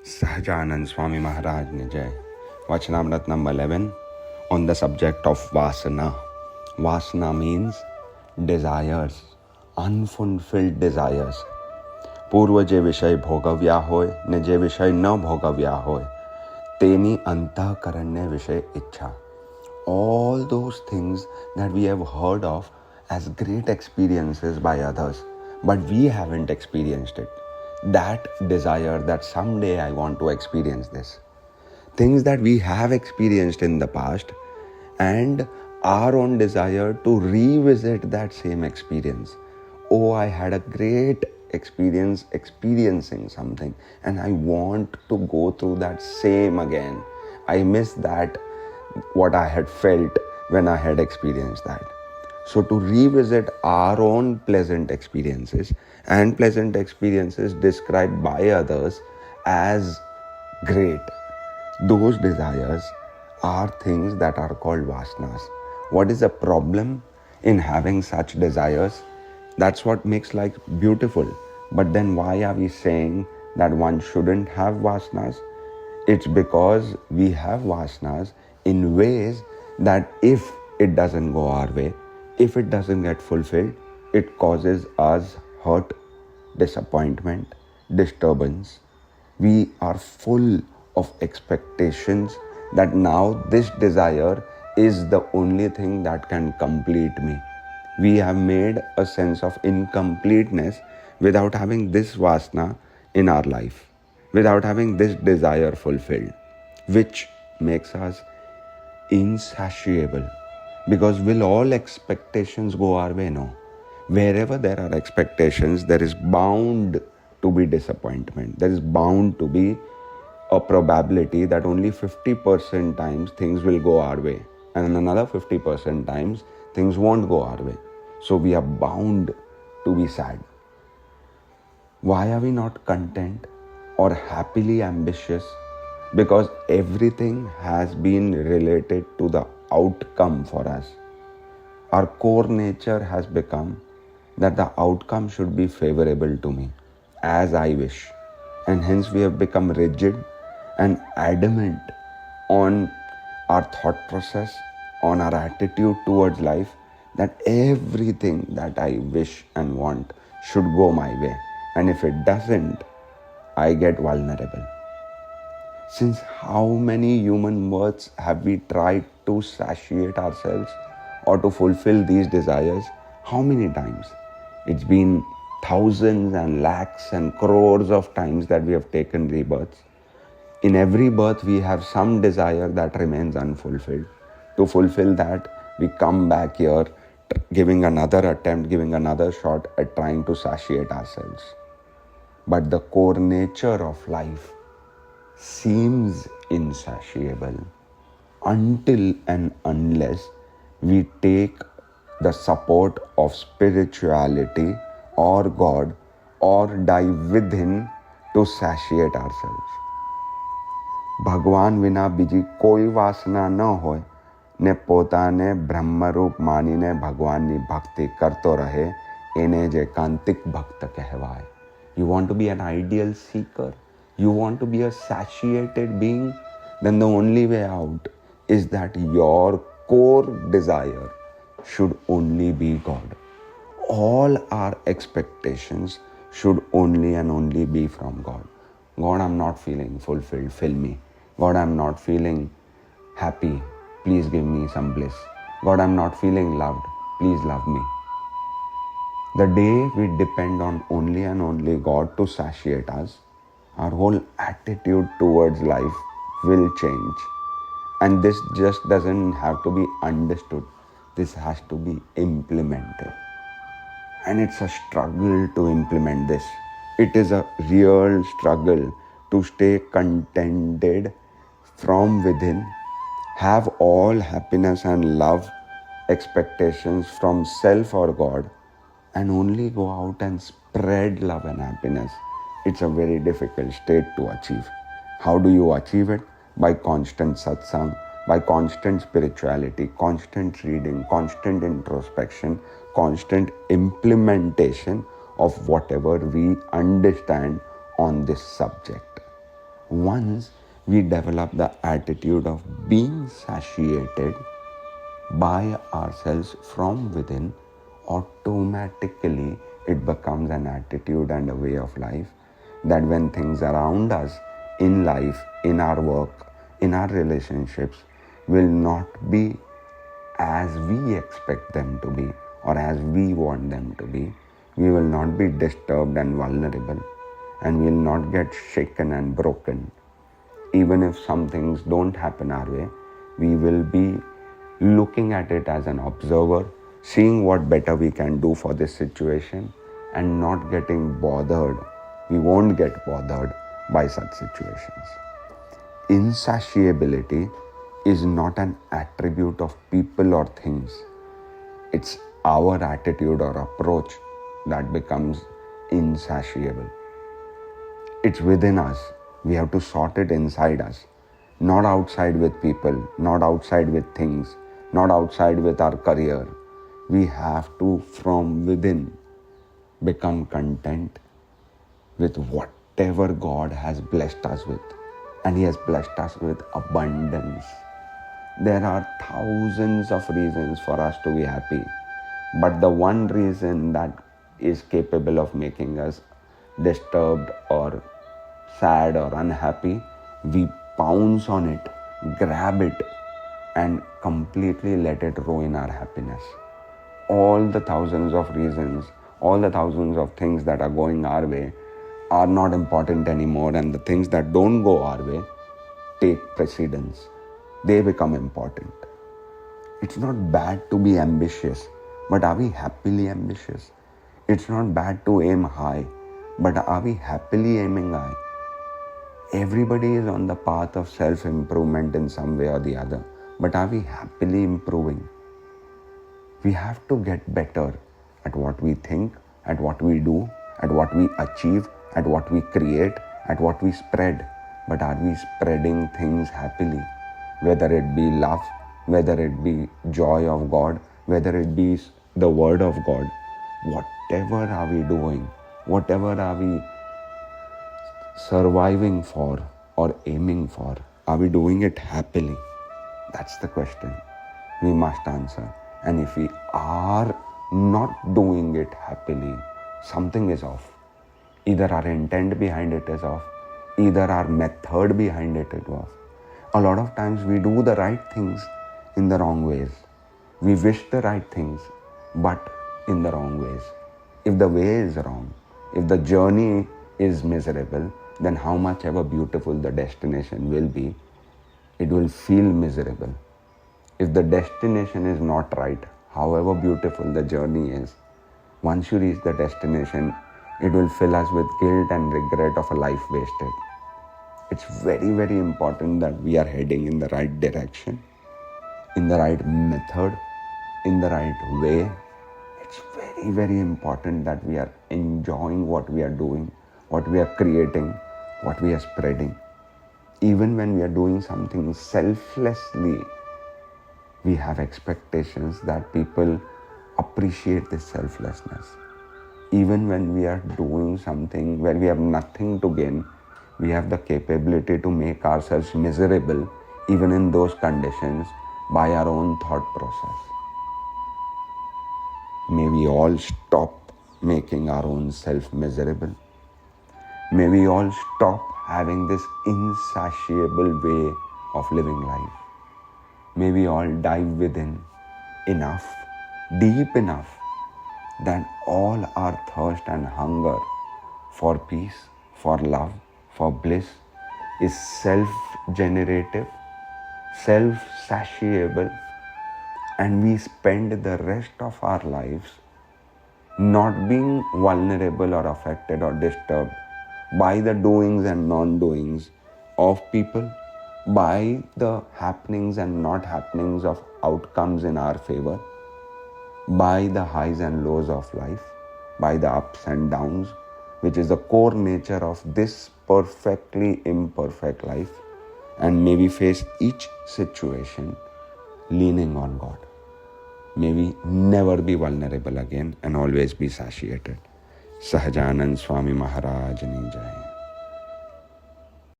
Sahajanand Swami Maharaj ne Jai. Vachnamrut number 11 on the subject of Vasana. Vasana means desires, unfulfilled desires. પૂર્વ જે વિષય ભોગવ્યા હોય ને જે વિષય ન ભોગવ્યા હોય તેની અંતઃકરણને વિષય ઈચ્છા. All those things that we have heard of as great experiences by others, but we haven't experienced it. That desire that someday I want to experience this. Things that we have experienced in the past and our own desire to revisit that same experience. Oh, I had a great experience experiencing something and I want to go through that same again. I miss that what I had felt when I had experienced that. So to revisit our own pleasant experiences and pleasant experiences described by others as great, those desires are things that are called vasanas. What is the problem in having such desires? That's what makes life beautiful. But then why are we saying that one shouldn't have vasanas? It's because we have vasanas in ways that if it doesn't go our way, if it doesn't get fulfilled, it causes us hurt, disappointment, disturbance. We are full of expectations that now this desire is the only thing that can complete me. We have made a sense of incompleteness without having this vasana in our life, without having this desire fulfilled, which makes us insatiable. Because will all expectations go our way? No. Wherever there are expectations, there is bound to be disappointment. There is bound to be a probability that only 50% times things will go our way, and another 50% times things won't go our way. So we are bound to be sad. Why are we not content or happily ambitious? Because everything has been related to the outcome for us. Our core nature has become that the outcome should be favourable to me, as I wish. And hence we have become rigid and adamant on our thought process, on our attitude towards life, that everything that I wish and want should go my way. And if it doesn't, I get vulnerable. Since how many human births have we tried to satiate ourselves or to fulfill these desires? How many times? It's been thousands and lakhs and crores of times that we have taken rebirths. In every birth, we have some desire that remains unfulfilled. To fulfill that, we come back here, giving another attempt, giving another shot at trying to satiate ourselves. But the core nature of life seems insatiable until and unless we take the support of spirituality or God or dive within to satiate ourselves. ભગવાન વિના બીજી કોઈ વાસના ન હોય ને પોતાને બ્રહ્મરૂપ માનીને ભગવાનની ભક્તિ કરતો રહે એને જ એકાંતિક ભક્ત કહેવાય. You want to be an ideal seeker? You want to be a satiated being? Then the only way out is that your core desire should only be God. All our expectations should only and only be from God. God, I'm not feeling fulfilled, fill me. God, I'm not feeling happy, please give me some bliss. God, I'm not feeling loved, please love me. The day we depend on only and only God to satiate us, our whole attitude towards life will change. And this just doesn't have to be understood. This has to be implemented. And it's a struggle to implement this. It is a real struggle to stay contented from within, have all happiness and love expectations from self or God, and only go out and spread love and happiness. It's a very difficult state to achieve. How do you achieve it? By constant satsang, by constant spirituality, constant reading, constant introspection, constant implementation of whatever we understand on this subject. Once we develop the attitude of being satiated by ourselves from within, automatically it becomes an attitude and a way of life that when things around us in life, in our work, in our relationships will not be as we expect them to be or as we want them to be, we will not be disturbed and vulnerable, and we will not get shaken and broken. Even if some things don't happen our way, we will be looking at it as an observer, seeing what better we can do for this situation and not getting bothered. We won't get bothered by such situations. Insatiability is not an attribute of people or things. It's our attitude or approach that becomes insatiable. It's within us. We have to sort it inside us, not outside with people, not outside with things, not outside with our career. We have to, from within, become content with whatever God has blessed us with. And He has blessed us with abundance. There are thousands of reasons for us to be happy, but the one reason that is capable of making us disturbed or sad or unhappy, we pounce on it, grab it, and completely let it ruin our happiness. All the thousands of reasons, all the thousands of things that are going our way are not important anymore, and the things that don't go our way take precedence. They become important. It's not bad to be ambitious, but are we happily ambitious? It's not bad to aim high, but are we happily aiming high? Everybody is on the path of self-improvement in some way or the other, but are we happily improving? We have to get better at what we think, at what we do, at what we achieve, at what we create, at what we spread. But are we spreading things happily? Whether it be love, whether it be joy of God, whether it be the word of God, whatever are we doing, whatever are we surviving for or aiming for, are we doing it happily? That's the question we must answer. And if we are not doing it happily, something is off. Either our intent behind it is off, either our method behind it is off. A lot of times we do the right things in the wrong ways. We wish the right things, but in the wrong ways. If the way is wrong, if the journey is miserable, then how much ever beautiful the destination will be, it will feel miserable. If the destination is not right, however beautiful the journey is, once you reach the destination, it will fill us with guilt and regret of a life wasted. It's very, very important that we are heading in the right direction, in the right method, in the right way. It's very, very important that we are enjoying what we are doing, what we are creating, what we are spreading. Even when we are doing something selflessly, we have expectations that people appreciate this selflessness. Even when we are doing something where we have nothing to gain, we have the capability to make ourselves miserable even in those conditions by our own thought process. May we all stop making our own self miserable. May we all stop having this insatiable way of living life. May we all dive within enough, deep enough, that all our thirst and hunger for peace, for love, for bliss is self-generative, self-satiable, and we spend the rest of our lives not being vulnerable or affected or disturbed by the doings and non-doings of people, by the happenings and not happenings of outcomes in our favor, by the highs and lows of life, by the ups and downs, which is the core nature of this perfectly imperfect life. And may we face each situation leaning on God. May we never be vulnerable again and always be satiated. Sahajanand Swami Maharaj Ni Jai.